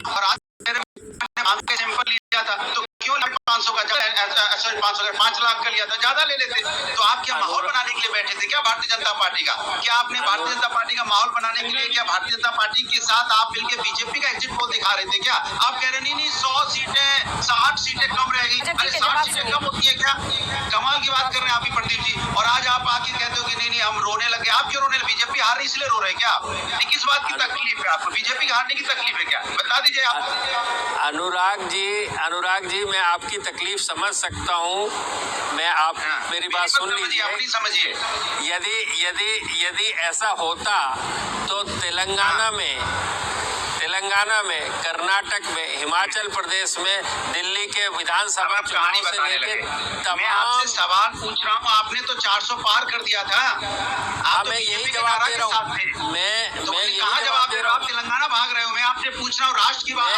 और आज के सैंपल लिया था तो क्यों 500 का, सॉरी 5 लाख का लिया था, ज्यादा ले लेते। तो आप क्या माहौल बनाने के लिए बैठे थे क्या भारतीय जनता पार्टी का? क्या आपने भारतीय जनता पार्टी का माहौल बनाने के लिए क्या भारतीय जनता पार्टी के साथ आप मिलकर बीजेपी का एग्जिट पोल दिखा रहे थे क्या? आप कह रहे नहीं 100 सीटें 60 सीटें कम रहेगी। अरे 60 सीटें कम होती है क्या? कमाल की बात कर रहे हैं आप ही प्रदीप जी। और आज आप आके कहते हो कि नहीं हम रोने लगे। आप क्यों रोने? बीजेपी हार रही इसलिए रो रहे क्या? किस बात की तकलीफ है आपको? बीजेपी के हारने की तकलीफ है क्या? बता दीजिए आप। अनुराग जी मैं आपकी तकलीफ समझ सकता हूँ। मैं आप मेरी बात सुन लीजिए, अपनी समझिए। यदि ऐसा होता तो तेलंगाना में, कर्नाटक में, हिमाचल प्रदेश में, दिल्ली के विधानसभा चुनाव से लेकर मैं आपसे सवाल पूछ रहा हूँ। आपने तो 400 पार कर दिया था। मैं यही जवाब दे रहा हूँ। मैं कहाँ जवाब दे रहा हूँ? आप तेलंगाना भाग रहे हो। मैं आपसे पूछ रहा हूँ राष्ट्र की बात,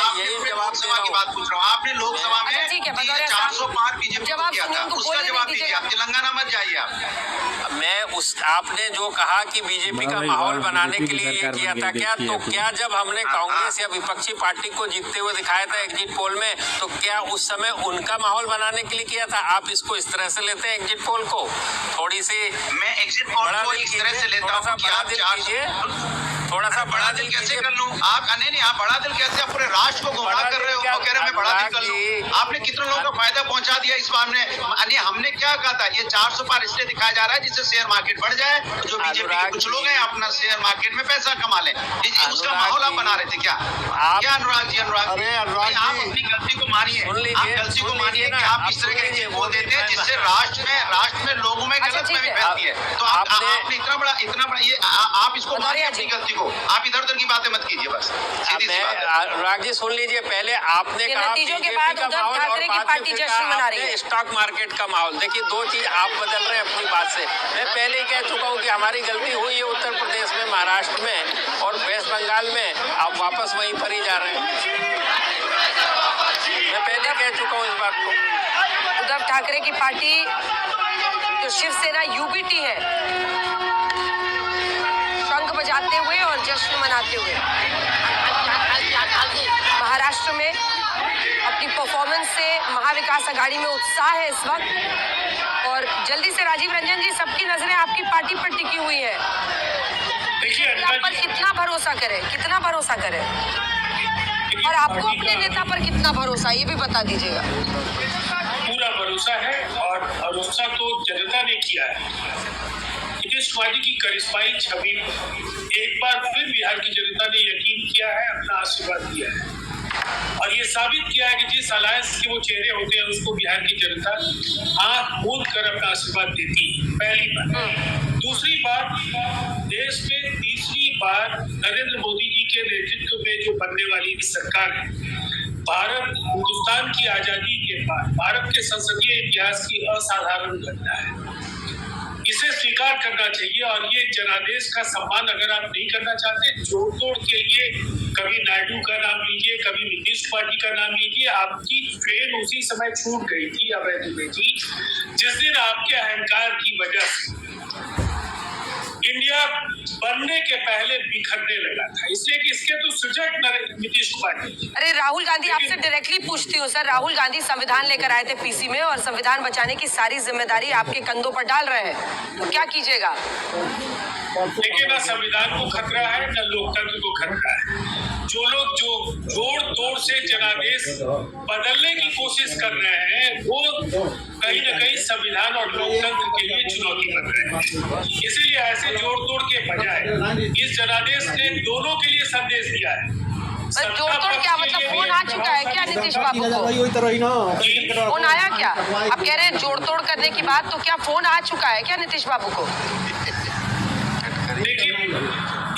लोकसभा की बात पूछ रहा हूँ। आपने लोकसभा में 400 पार बीजेपी को किया था, उसका जवाब दीजिए। आप तेलंगाना मत जाइए। आप आपने जो कहा कि बीजेपी का माहौल बनाने के लिए ये किया था क्या? तो क्या जब हमने कांग्रेस या विपक्षी पार्टी को जीतते हुए दिखाया था एग्जिट पोल में, तो क्या उस समय उनका माहौल बनाने के लिए किया था? आप इसको इस तरह से लेते हैं एग्जिट पोल को? थोड़ी सी मैं एग्जिट पोल को इस तरह से लेता हूँ कि आप थोड़ा सा बड़ा दिल कैसे कर लूं? आप नहीं आप बड़ा दिल कैसे? पूरे राष्ट्र को गुमराह कर रहे हो। कह रहे मैं बड़ा दिल कर लूं। आपने कितने लोगों को फायदा पहुंचा दिया इस बार में? हमने क्या कहा था? ये 400 पार इसलिए दिखाया जा रहा है जिससे शेयर मार्केट बढ़ जाए। जो बीजेपी के कुछ लोग हैं अपना शेयर मार्केट में पैसा कमा ले, उसका माहौल आप बना रहे थे क्या? क्या अनुराग जी? आप अपनी गलती को मानिए। आप गलती को मानिए कि आप इस तरह के वो देते हैं जिससे राष्ट्र में लोगों में गलतफहमी फैलती है। तो आपने इतना बड़ा ये आप इसको मानिए अपनी गलती को। आप इधर उधर की बातें मत कीजिए बस। अनुराग जी सुन लीजिए, पहले आपने कहा बीजेपी का माहौल और बाद में आपने स्टॉक मार्केट का माहौल। देखिए दो चीज आप बदल रहे हैं अपनी बात से। मैं पहले ही कह चुका हूँ कि हमारी गलती हुई है उत्तर प्रदेश में, महाराष्ट्र में और वेस्ट बंगाल में। आप वापस वहीं पर ही जा रहे हैं। मैं पहले कह चुका हूँ इस बात को। उद्धव ठाकरे की पार्टी जो शिवसेना यूबीटी है, शंख बजाते हुए और जश्न मनाते हुए महाराष्ट्र में अपनी परफॉर्मेंस से महाविकास आघाड़ी में उत्साह है इस वक्त। और जल्दी से राजीव रंजन जी, सबकी नजरें आपकी पार्टी पर टिकी हुई है। आप पर कितना भरोसा करें और आपको अपने नेता पर कितना भरोसा, ये भी बता दीजिएगा। पूरा भरोसा है और भरोसा तो जनता ने किया है। नीतीश कुमार जी की करिश्माई छवि एक बार फिर बिहार की जनता ने यकीन किया है, अपना आशीर्वाद दिया है और ये साबित किया है कि जिस अलायंस के वो चेहरे होते हैं उसको बिहार की जनता आंख मूंद कर अपना आशीर्वाद देती है। पहली बात। दूसरी बात, देश में तीसरी बार नरेंद्र मोदी जी के नेतृत्व में जो बनने वाली सरकार है, भारत हिंदुस्तान की आजादी के बाद भारत के संसदीय इतिहास की असाधारण घटना है। इसे स्वीकार करना चाहिए और ये जनादेश का सम्मान अगर आप नहीं करना चाहते, जोड़ तोड़ के लिए कभी नायडू का नाम लीजिए, कभी नीतीश कुमार जी का नाम लीजिए। आपकी ट्रेन उसी समय छूट गई थी अवैध दुबे जी, जिस दिन आपके अहंकार की वजह से इंडिया बनने के पहले बिखरने लगा था। इसलिए कि इसके तो सृजक नीतीश कुमार जी। अरे राहुल गांधी, आपसे डायरेक्टली पूछती हूँ सर। राहुल गांधी संविधान लेकर आए थे पीसी में और संविधान बचाने की सारी जिम्मेदारी आपके कंधों पर डाल रहे हैं, तो क्या कीजिएगा? देखिए, ना संविधान को खतरा है न लोकतंत्र को खतरा है। जो लोग जो जोड़ तोड़ से जनादेश बदलने की कोशिश कर रहे हैं वो कहीं न कहीं संविधान और लोकतंत्र के लिए चुनौती बन रहे हैं। इसीलिए ऐसे जोड़ तोड़ के बजाय इस जनादेश ने दोनों के लिए संदेश दिया है। जोड़ तोड़ क्या मतलब? फोन आ चुका है क्या नीतीश बाबू को? फोन आया क्या? आप कह रहे हैं जोड़ तोड़ करने की बात, तो क्या फोन आ चुका है क्या नीतीश बाबू को? देखिए,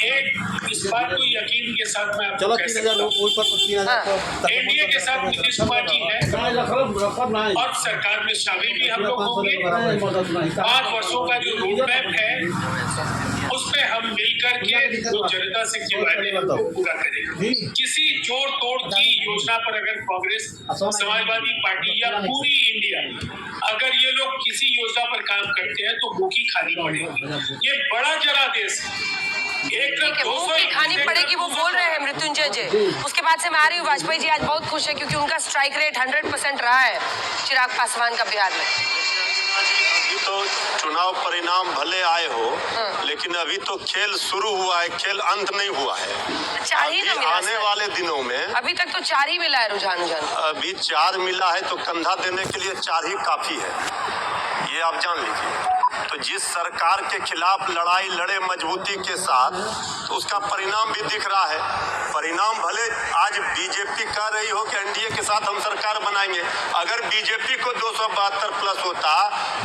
एक इस बात को यकीन के साथ मैं आपको कह सकता हूं, एनडीए के साथ नीतीश कुमार जी है और सरकार में शामिल भी हम लोग होंगे। 5 वर्षों का जो रोड मैप है उसमें हम मिलकर के जो जनता से जो वायदे हैं वो पूरा करेंगे। किसी जोड़ तोड़ की योजना पर अगर कांग्रेस, समाजवादी पार्टी या पूरी इंडिया अगर ये लोग किसी योजना पर काम करते हैं तो भूखी खानी पड़ेगी। ये बड़ा जनादेश एक ठीक है, मुंह की खानी पड़ेगी, वो बोल रहे हैं मृत्युंजय जी। उसके बाद से मैं आ रही हूँ, वाजपेयी जी आज बहुत खुश है क्योंकि उनका स्ट्राइक रेट 100% रहा है चिराग पासवान का बिहार में। अभी तो चुनाव परिणाम भले आए हो, लेकिन अभी तो खेल शुरू हुआ है, खेल अंत नहीं हुआ है। 4 ही ना मिला आने वाले दिनों में अभी तक तो 4 ही मिला है रुझान। अभी 4 मिला है तो कंधा देने के लिए 4 ही काफी है, ये आप जान लीजिए। तो जिस सरकार के खिलाफ लड़ाई लड़े मजबूती के साथ, तो उसका परिणाम भी दिख रहा है। परिणाम भले आज बीजेपी कह रही हो कि एनडीए के साथ हम सरकार बनाएंगे, अगर बीजेपी को 272 प्लस होता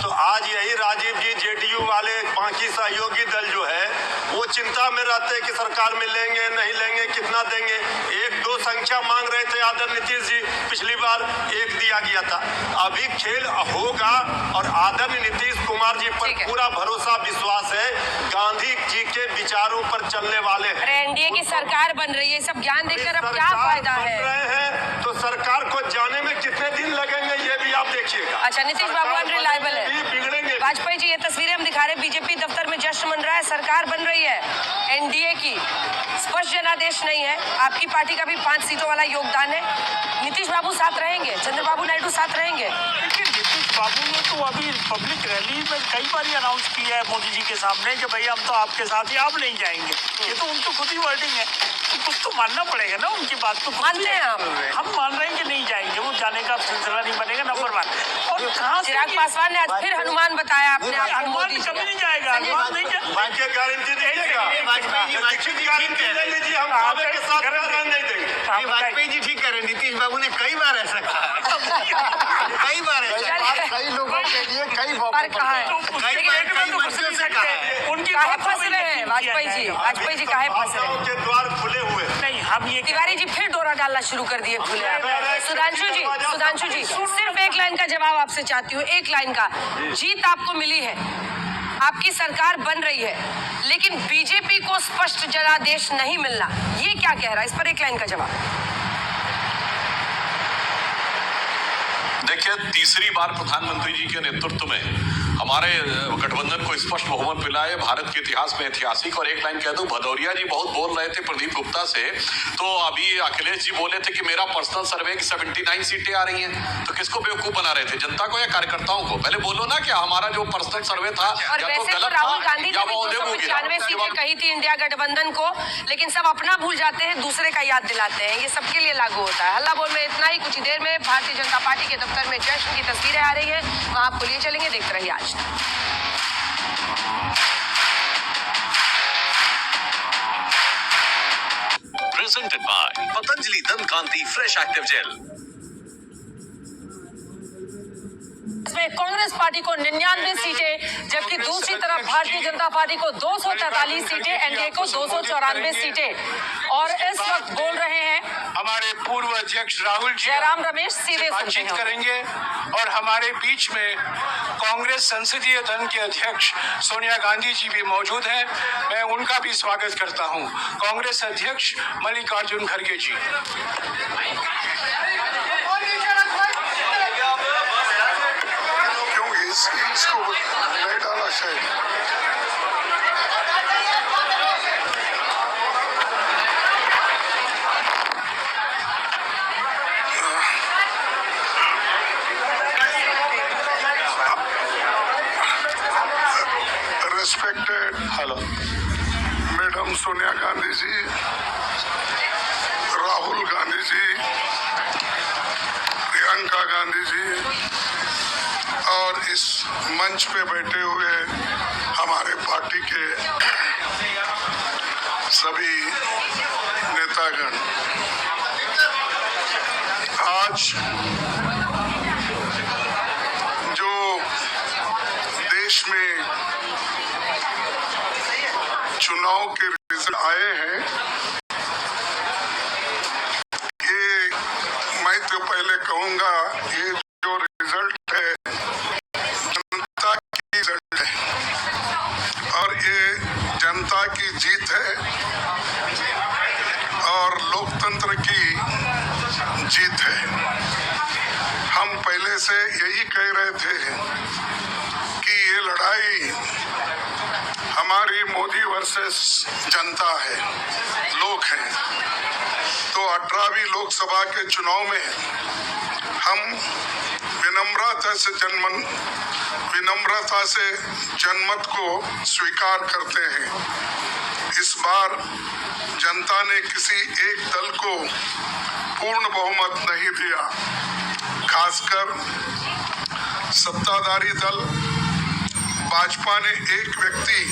तो आज यही राजीव जी जेडीयू वाले बाकी सहयोगी दल जो है वो चिंता में रहते कि सरकार में लेंगे नहीं लेंगे, कितना देंगे। 1-2 संख्या मांग रहे थे आदरणीय नीतीश जी, पिछली बार 1 दिया गया था। अभी खेल होगा और आदरणीय नीतीश कुमार जी पर पूरा भरोसा विश्वास है, गांधी जी के विचारों पर चलने वाले हैं। अरे एनडीए की सरकार बन रही है, सब ज्ञान देकर अब क्या फायदा है? रहे हैं तो सरकार को जाने में कितने दिन लगेंगे ये भी आप देखिएगा। अच्छा, नीतीश बाबू अनरिलायबल है। बिगड़ेंगे। वाजपेयी जी, ये तस्वीरें हम दिखा रहे हैं, बीजेपी दफ्तर में जश्न मन रहा है, सरकार बन रही है एनडीए की। स्पष्ट जनादेश नहीं है, आपकी पार्टी का भी 5 सीटों वाला योगदान है। नीतीश बाबू साथ रहेंगे, चंद्रबाबू नायडू साथ रहेंगे। देखिए, नीतीश बाबू ने तो अभी पब्लिक रैली में कई बार अनाउंस किया है मोदी जी के सामने कि भाई हम तो आपके साथ ही, आप नहीं जाएंगे। ये तो उनको खुद ही वर्डिंग है, तो कुछ तो मानना पड़ेगा ना उनकी बात। तो मानते हैं हम मान रहे हैं कि नहीं जाएंगे, वो जाने का सिलसिला नहीं बनेगा, नंबर 1। और कहाँ चिराग पासवान ने आज फिर हनुमान बताया अपने आप को मोदी जी कभी नहीं जाएगा, हनुमान नहीं जाएगा। गारंटी दीजिएगा, लीजिए हम दावे के साथ नहीं देंगे। वाजपेयी जी ठीक करें, नीतीश बाबू ने कई बार ऐसा कहा, कई बार कई लोगों के लिए कई पर कहा है, उनकी काहे फंस रहे हैं वाजपेयी जी? वाजपेयी जी काहे फंस रहे हैं? के द्वार खुले हुए। नहीं, हम ये तिवारी जी फिर डोरा डालना शुरू कर दिए खुले। सुधांशु जी सिर्फ एक लाइन का जवाब आपसे चाहती हूँ, एक लाइन का। जीत आपको मिली है, आपकी सरकार बन रही है, लेकिन बीजेपी को स्पष्ट जनादेश नहीं मिलना, ये क्या कह रहा है? इस पर एक लाइन का जवाब। देखिए, तीसरी बार प्रधानमंत्री जी के नेतृत्व में हमारे गठबंधन को स्पष्ट बहुमत मिला है, भारत के इतिहास में ऐतिहासिक। और एक लाइन कह दूं, भदौरिया जी बहुत बोल रहे थे प्रदीप गुप्ता से, तो अभी अखिलेश जी बोले थे कि मेरा पर्सनल सर्वे की 79 सीटें आ रही हैं, तो किसको बेवकूफ बना रहे थे, जनता को या कार्यकर्ताओं को? पहले बोलो ना कि हमारा जो पर्सनल सर्वे था और या तो वैसे तो गलत राहुल था गांधी या ने वो भी 295 सीटें जवाब कही थी इंडिया गठबंधन को, लेकिन सब अपना भूल जाते हैं, दूसरे का याद दिलाते हैं। ये सबके लिए लागू होता है। हल्ला बोल में इतना ही। कुछ ही देर में भारतीय जनता पार्टी के दफ्तर में जश्न की तस्वीरें आ रही है, वहां आपको लिए चलेंगे, देखते रहिए आज तक। Presented by Patanjali Dant Fresh Active Gel. इसमें कांग्रेस पार्टी को 99 सीटें, जबकि दूसरी तरफ भारतीय जनता पार्टी को 243 सीटें, एनडीए को 294 सीटें। और इस वक्त बोल रहे हैं हमारे पूर्व अध्यक्ष राहुल जी जयराम रमेश, सीधे बातचीत करेंगे। और हमारे बीच में कांग्रेस संसदीय दल के अध्यक्ष सोनिया गांधी जी भी मौजूद हैं, मैं उनका भी स्वागत करता हूं। कांग्रेस अध्यक्ष मल्लिकार्जुन खड़गे जी। इसको नहीं डाला शायद। Respected Madam Sonia Gandhi ji, Rahul Gandhi ji, Priyanka Gandhi ji और इस मंच पे बैठे हुए हमारे पार्टी के सभी नेतागण, आज जो देश में चुनाव के रिजल्ट आए हैं, ये मैं तो पहले कहूंगा, ये जो रिजल्ट है जनता की रिजल्ट है और ये जनता की जीत है और लोकतंत्र की जीत है। हम पहले से यही कह रहे थे कि ये लड़ाई हम हमारी मोदी वर्सेस जनता है, लोग हैं। तो 18वीं लोकसभा के चुनाव में हम विनम्रता से जनमत को स्वीकार करते हैं। इस बार जनता ने किसी एक दल को पूर्ण बहुमत नहीं दिया, खासकर सत्ताधारी दल भाजपा ने एक व्यक्ति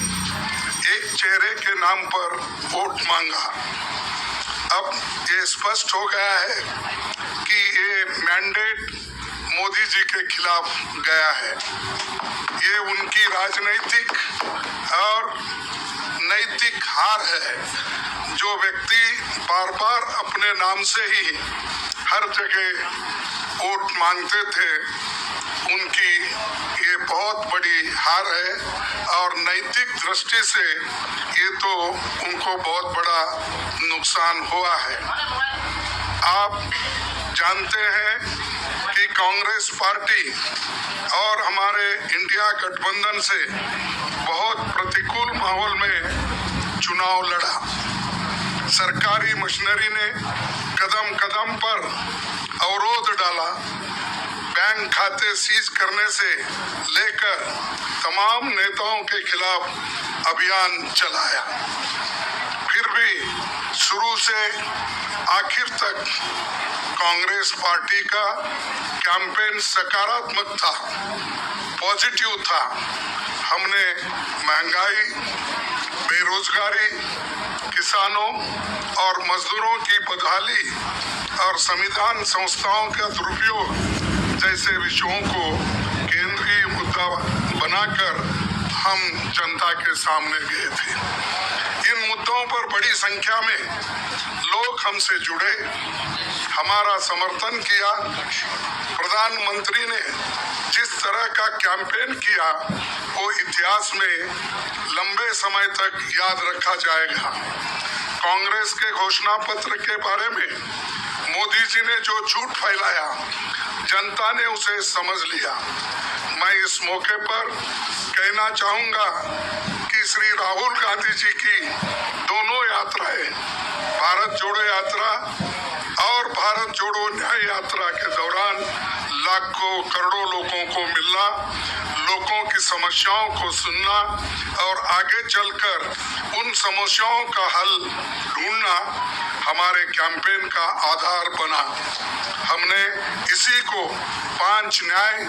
एक चेहरे के नाम पर वोट मांगा। अब ये स्पष्ट हो गया है कि ये मैंडेट मोदी जी के खिलाफ गया है। ये उनकी राजनीतिक और नैतिक हार है। जो व्यक्ति बार बार अपने नाम से ही हर जगह वोट मांगते थे, उनकी ये बहुत बड़ी हार है और नैतिक दृष्टि से ये तो उनको बहुत बड़ा नुकसान हुआ है। आप जानते हैं कि कांग्रेस पार्टी और हमारे इंडिया गठबंधन से बहुत प्रतिकूल माहौल में चुनाव लड़ा। सरकारी मशीनरी ने कदम कदम पर अवरोध डाला, बैंक खाते सीज करने से लेकर तमाम नेताओं के खिलाफ अभियान चलाया। फिर भी शुरू से आखिर तक कांग्रेस पार्टी का कैंपेन सकारात्मक था, पॉजिटिव था। हमने महंगाई, बेरोजगारी, किसानों और मजदूरों की बदहाली और संविधान संस्थाओं का दुरुपयोग जैसे विषयों को केंद्रीय मुद्दा बनाकर हम जनता के सामने गए थे। इन मुद्दों पर बड़ी संख्या में लोग हमसे जुड़े, हमारा समर्थन किया। प्रधानमंत्री ने जिस तरह का कैंपेन किया वो इतिहास में लंबे समय तक याद रखा जाएगा। कांग्रेस के घोषणा पत्र के बारे में मोदी जी ने जो झूठ फैलाया, जनता ने उसे समझ लिया। मैं इस मौके पर कहना चाहूंगा कि श्री राहुल गांधी जी की दोनों यात्राएं, भारत जोड़ो यात्रा और भारत जोड़ो न्याय यात्रा के दौरान लाखों करोड़ों लोगों को मिलना, लोगों की समस्याओं को सुनना और आगे चलकर उन समस्याओं का हल ढूंढना हमारे कैंपेन का आधार बना। हमने इसी को 5 न्याय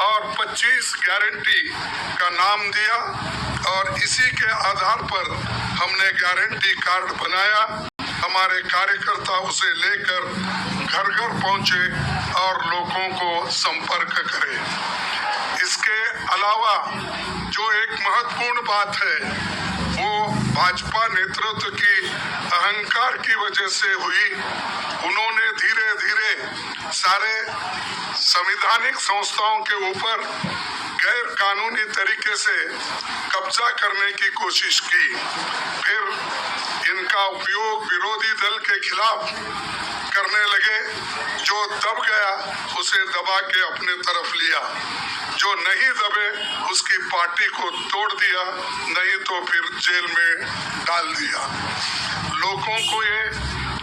और 25 गारंटी का नाम दिया और इसी के आधार पर हमने गारंटी कार्ड बनाया। हमारे कार्यकर्ता उसे लेकर घर घर पहुंचे और लोगों को संपर्क करे। इसके अलावा जो एक महत्वपूर्ण बात है वो भाजपा नेतृत्व की अहंकार की वजह से हुई। उन्होंने धीरे धीरे सारे संवैधानिक संस्थाओं के ऊपर गैर कानूनी तरीके से कब्जा करने की कोशिश की। फिर इनका उपयोग विरोधी दल के खिलाफ करने लगे। जो दब गया उसे दबा के अपने तरफ लिया, जो नहीं दबे उसकी पार्टी को तोड़ दिया, नहीं तो फिर जेल में डाल दिया। लोगों को ये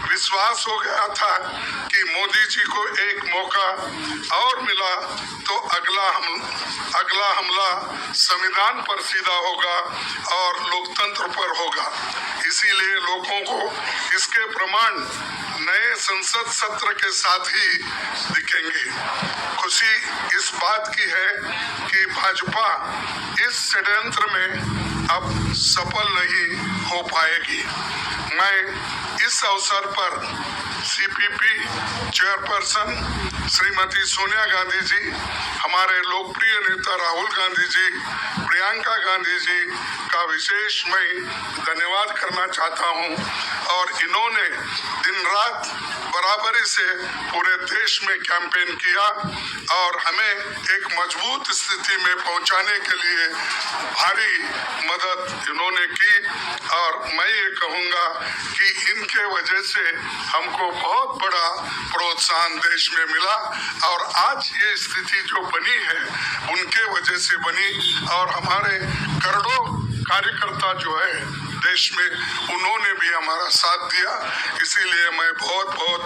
विश्वास हो गया था कि मोदी जी को एक मौका और मिला तो अगला हमला संविधान पर सीधा होगा और लोकतंत्र पर होगा। इसीलिए लोगों को इसके प्रमाण नए संसद सत्र के साथ ही दिखेंगे। खुशी इस बात की है कि भाजपा इस षड्यंत्र में अब सफल नहीं हो पाएगी। मैं इस अवसर पर सीपीपी चेयरपर्सन श्रीमती सोनिया गांधी जी, हमारे लोकप्रिय नेता राहुल गांधी जी, प्रियंका गांधी जी का विशेष मैं धन्यवाद करना चाहता हूं। और इन्होंने दिन रात बराबरी से पूरे देश में कैंपेन किया और हमें एक मजबूत स्थिति में पहुंचाने के लिए भारी मदद इन्होंने की। और मैं ये कहूँगा कि इनके वजह से हमको बहुत बड़ा प्रोत्साहन देश में मिला और आज ये स्थिति जो बनी है उनके वजह से बनी। और हमारे करोड़ों कार्यकर्ता जो है देश में, उन्होंने भी हमारा साथ दिया, इसीलिए मैं बहुत बहुत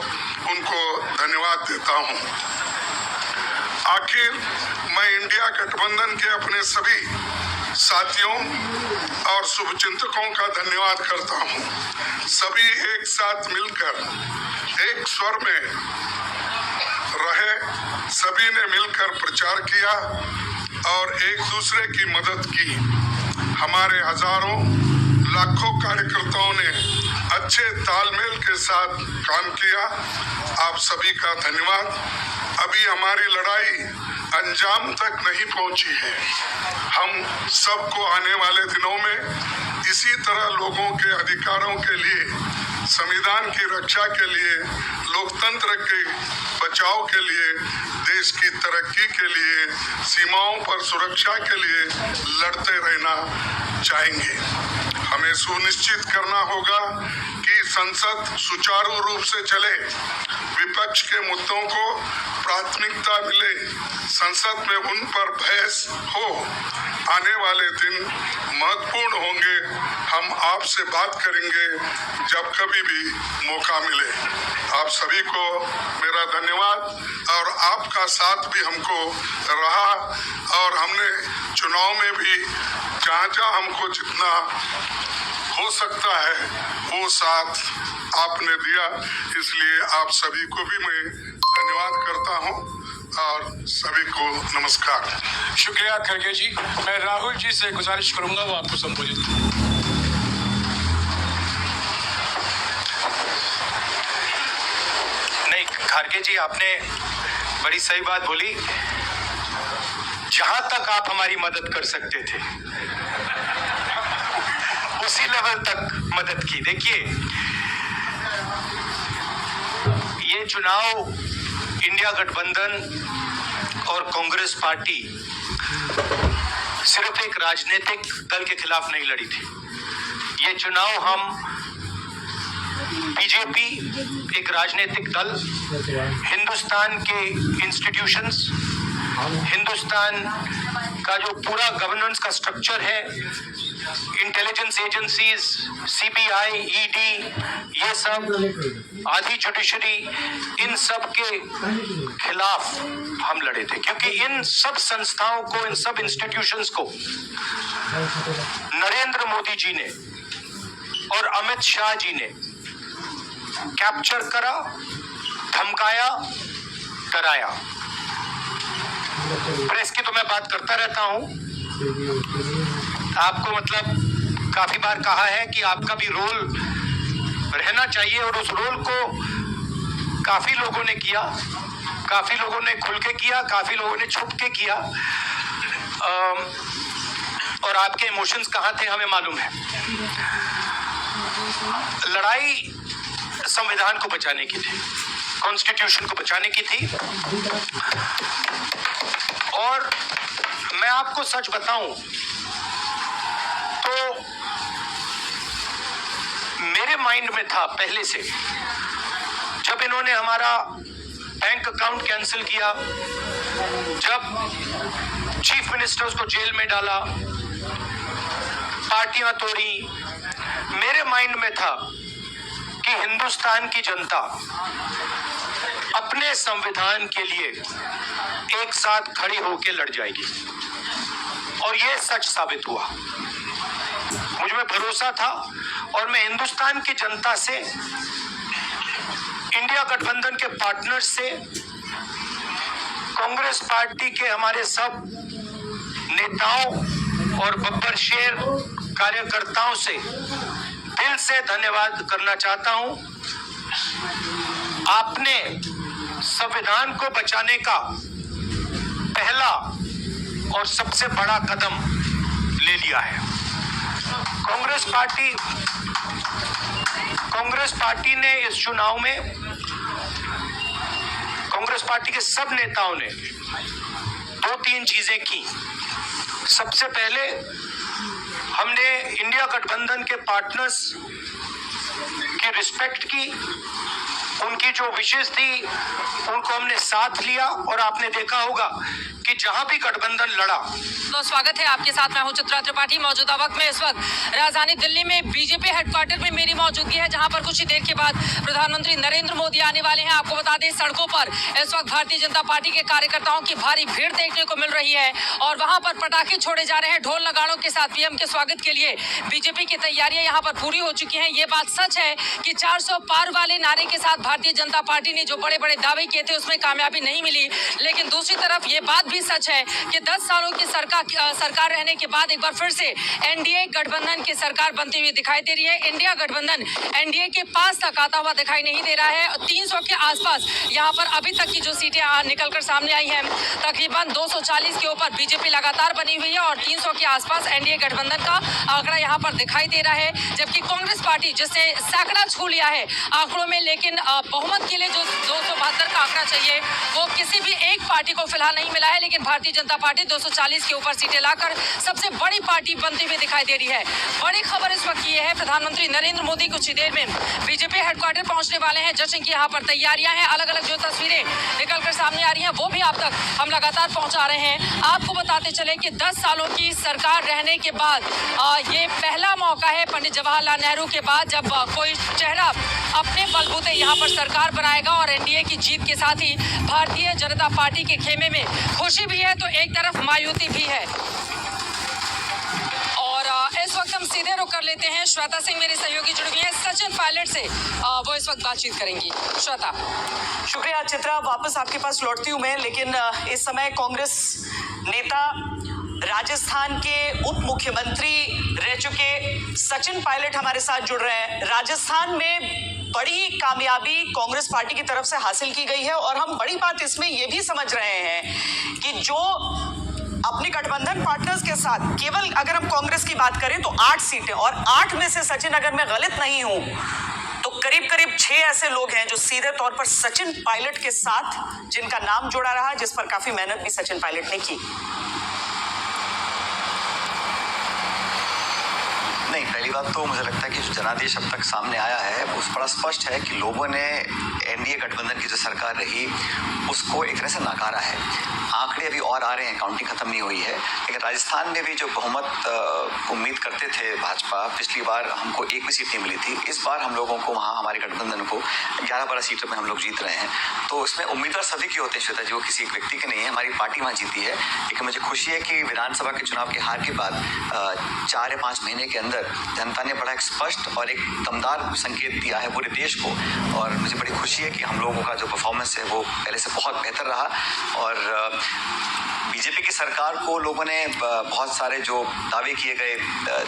उनको धन्यवाद देता हूं। आखिर मैं इंडिया गठबंधन के अपने सभी साथियों और शुभचिंतकों का धन्यवाद करता हूं। सभी एक साथ मिलकर एक स्वर में रहे, सभी ने मिलकर प्रचार किया और एक दूसरे की मदद की। हमारे हजारों लाखों कार्यकर्ताओं ने अच्छे तालमेल के साथ काम किया। आप सभी का धन्यवाद। अभी हमारी लड़ाई अंजाम तक नहीं पहुंची है। हम सबको आने वाले दिनों में इसी तरह लोगों के अधिकारों के लिए, संविधान की रक्षा के लिए, लोकतंत्र के बचाव के लिए, देश की तरक्की के लिए, सीमाओं पर सुरक्षा के लिए लड़ते रहना चाहेंगे। हमें सुनिश्चित करना होगा कि संसद सुचारू रूप से चले, विपक्ष के मुद्दों को प्राथमिकता मिले, संसद में उन पर बहस हो। आने वाले दिन महत्वपूर्ण होंगे। हम आपसे बात करेंगे जब कभी भी मौका मिले। आप सभी को मेरा धन्यवाद और आपका साथ भी हमको रहा और हमने चुनाव में भी जहाँ हमको जितना हो सकता है वो साथ आपने दिया, इसलिए आप सभी को भी मैं धन्यवाद करता हूँ और सभी को नमस्कार। शुक्रिया खड़गे जी। मैं राहुल जी से गुजारिश करूंगा वो आपको संबोधित करें। नहीं, खड़गे जी आपने बड़ी सही बात बोली। जहां तक आप हमारी मदद कर सकते थे उसी लेवल तक मदद की। देखिए, ये चुनाव इंडिया गठबंधन और कांग्रेस पार्टी सिर्फ एक राजनीतिक दल के खिलाफ नहीं लड़ी थी। ये चुनाव हम बीजेपी एक राजनीतिक दल, हिंदुस्तान के इंस्टीट्यूशंस, हिंदुस्तान का जो पूरा गवर्नेंस का स्ट्रक्चर है, इंटेलिजेंस एजेंसीज, सीबीआई, ईडी, ये सब आधी जुडिशरी, इन सब के खिलाफ हम लड़े थे, क्योंकि इन सब संस्थाओं को, इन सब इंस्टीट्यूशंस को नरेंद्र मोदी जी ने और अमित शाह जी ने कैप्चर करा, धमकाया, डराया। प्रेस की तो मैं बात करता रहता हूं, आपको मतलब काफी बार कहा है कि आपका भी रोल रहना चाहिए, और उस रोल को काफी लोगों ने किया, काफी लोगों ने खुल के किया, काफी लोगों ने छुप के किया, और आपके इमोशंस कहाँ थे हमें मालूम है। लड़ाई संविधान को बचाने की थी, कॉन्स्टिट्यूशन को बचाने की थी। और मैं आपको सच बताऊं तो मेरे माइंड में था पहले से, जब इन्होंने हमारा बैंक अकाउंट कैंसिल किया, जब चीफ मिनिस्टर्स को जेल में डाला, पार्टियां तोड़ी, मेरे माइंड में था कि हिंदुस्तान की जनता अपने संविधान के लिए एक साथ खड़ी होकर लड़ जाएगी, और यह सच साबित हुआ। मुझ में भरोसा था, और मैं हिंदुस्तान की जनता से, इंडिया गठबंधन के पार्टनर्स से, कांग्रेस पार्टी के हमारे सब नेताओं और बब्बर शेर कार्यकर्ताओं से दिल से धन्यवाद करना चाहता हूं। आपने संविधान को बचाने का पहला और सबसे बड़ा कदम ले लिया है। कांग्रेस पार्टी ने इस चुनाव में, कांग्रेस पार्टी के सब नेताओं ने 2-3 चीजें की। सबसे पहले हमने इंडिया गठबंधन के पार्टनर्स की रिस्पेक्ट की, उनकी जो विशेष थी उनको हमने साथ लिया, और आपने देखा होगा कि जहां भी गठबंधन लड़ा। तो स्वागत है आपके साथ, मैं हूं चित्रा त्रिपाठी। मौजूदा वक्त में इस वक्त राजधानी दिल्ली में बीजेपी हेडक्वार्टर में मेरी मौजूदगी है, जहां पर कुछ ही देर के बाद प्रधानमंत्री नरेंद्र मोदी आने वाले हैं। आपको बता दें, सड़कों पर इस वक्त भारतीय जनता पार्टी के कार्यकर्ताओं की भारी भीड़ देखने को मिल रही है और वहां पर पटाखे छोड़े जा रहे हैं ढोल नगाड़ों के साथ। पीएम के स्वागत के लिए बीजेपी की तैयारियां यहां पर पूरी हो चुकी हैं। ये बात सच है कि 400 पार वाले नारे के साथ भारतीय जनता पार्टी ने जो बड़े बड़े दावे किए थे उसमें कामयाबी नहीं मिली, लेकिन दूसरी तरफ ये बात भी सच है कि 10 सालों की सरकार रहने के बाद एक बार फिर से एनडीए गठबंधन की सरकार बनती हुई दिखाई दे रही है। इंडिया गठबंधन एनडीए के पास तक आता हुआ दिखाई नहीं दे रहा है। 300 के आसपास यहाँ पर अभी तक की जो सीटें निकलकर सामने आई हैं, तकरीबन 240 के ऊपर बीजेपी लगातार बनी हुई है और 300 के आसपास एनडीए गठबंधन का आंकड़ा यहाँ पर दिखाई दे रहा है। जबकि कांग्रेस पार्टी जिसने सैकड़ा छू लिया है आंकड़ों में, लेकिन बहुमत के लिए जो 272 का आंकड़ा चाहिए वो किसी भी एक पार्टी को फिलहाल नहीं मिला है। लेकिन भारतीय जनता पार्टी 240 के ऊपर सीटें लाकर सबसे बड़ी पार्टी बनती हुई दिखाई दे रही है। बड़ी खबर इस वक्त ये है, प्रधानमंत्री नरेंद्र मोदी कुछ ही देर में बीजेपी हेडक्वार्टर पहुंचने वाले हैं। जश्न की यहाँ पर तैयारियां हैं, अलग अलग जो तस्वीरें निकलकर सामने आ रही हैं वो भी आप तक हम लगातार पहुंचा रहे हैं। आपको बताते चले कि 10 सालों की सरकार रहने के बाद ये पहला मौका है पंडित जवाहरलाल नेहरू के बाद जब कोई चेहरा अपने बलबूते यहाँ पर सरकार बनाएगा और एनडीए की जीत के साथ ही भारतीय जनता पार्टी के खेमे में खुशी भी है तो एक तरफ मायूसी भी है। और इस वक्त हम सीधे रुक कर लेते हैं, श्वेता सिंह मेरे सहयोगी जुड़ गई हैं सचिन पायलट से, वो इस वक्त बातचीत करेंगी। श्वेता। शुक्रिया चित्रा, वापस आपके पास लौटती हूँ मैं। लेकिन इस समय कांग्रेस नेता राजस्थान के उप मुख्यमंत्री रह चुके सचिन पायलट हमारे साथ जुड़ रहे हैं। राजस्थान में बड़ी कामयाबी कांग्रेस पार्टी की तरफ से हासिल की गई है और हम बड़ी बात इसमें यह भी समझ रहे हैं कि जो अपने गठबंधन पार्टनर्स के साथ केवल अगर हम कांग्रेस की बात करें तो 8 सीटें, और 8 में से सचिन अगर मैं गलत नहीं हूं तो करीब करीब 6 ऐसे लोग हैं जो सीधे तौर पर सचिन पायलट के साथ जिनका नाम जुड़ा रहा, जिस पर काफी मेहनत भी सचिन पायलट ने की। नहीं, पहली बात तो मुझे लगता है कि जो जनादेश अब तक सामने आया है वो बड़ा स्पष्ट है कि लोगों ने एनडीए गठबंधन की जो सरकार रही उसको एक तरह से नकारा है। आंकड़े अभी और आ रहे हैं, काउंटिंग खत्म नहीं हुई है, लेकिन राजस्थान में भी जो बहुमत उम्मीद करते थे भाजपा, पिछली बार हमको एक भी सीट नहीं मिली थी, इस बार हम लोगों को वहाँ हमारे गठबंधन को 11-12 सीटों में हम लोग जीत रहे हैं। तो इसमें उम्मीदवार सभी की होते हैं श्वेता, जो किसी एक व्यक्ति के नहीं है। हमारी पार्टी वहाँ जीती है, लेकिन मुझे खुशी है कि विधानसभा के चुनाव के हार के बाद 4 या 5 महीने के अंदर जनता ने बड़ा एक स्पष्ट और एक दमदार संकेत दिया है पूरे देश को, और मुझे बड़ी खुशी है कि हम लोगों का जो परफॉर्मेंस है वो पहले से बहुत बेहतर रहा। और बीजेपी की सरकार को लोगों ने बहुत सारे जो दावे किए गए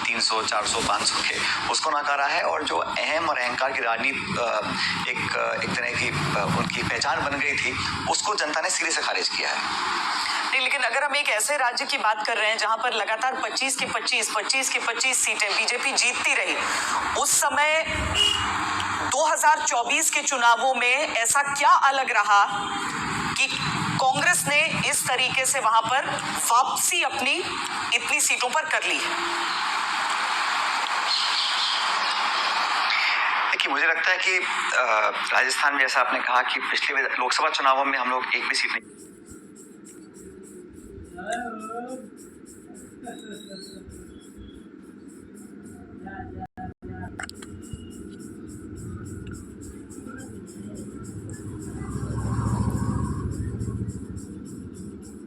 300, 400, 500 के, उसको नकारा है, और जो अहम और अहंकार की राजनीति एक तरह की उनकी पहचान बन गई थी, उसको जनता ने सिरे से खारिज किया है। नहीं, लेकिन अगर हम एक ऐसे राज्य की बात कर रहे हैं जहां पर लगातार 25 की 25 सीटें बीजेपी जीतती रही, उस समय 2024 के चुनावों में ऐसा क्या अलग रहा कि कांग्रेस ने इस तरीके से वहां पर वापसी अपनी इतनी सीटों पर कर ली? देखिए, मुझे लगता है कि राजस्थान में जैसा आपने कहा कि पिछले लोकसभा चुनावों में हम लोग एक भी सीट नहीं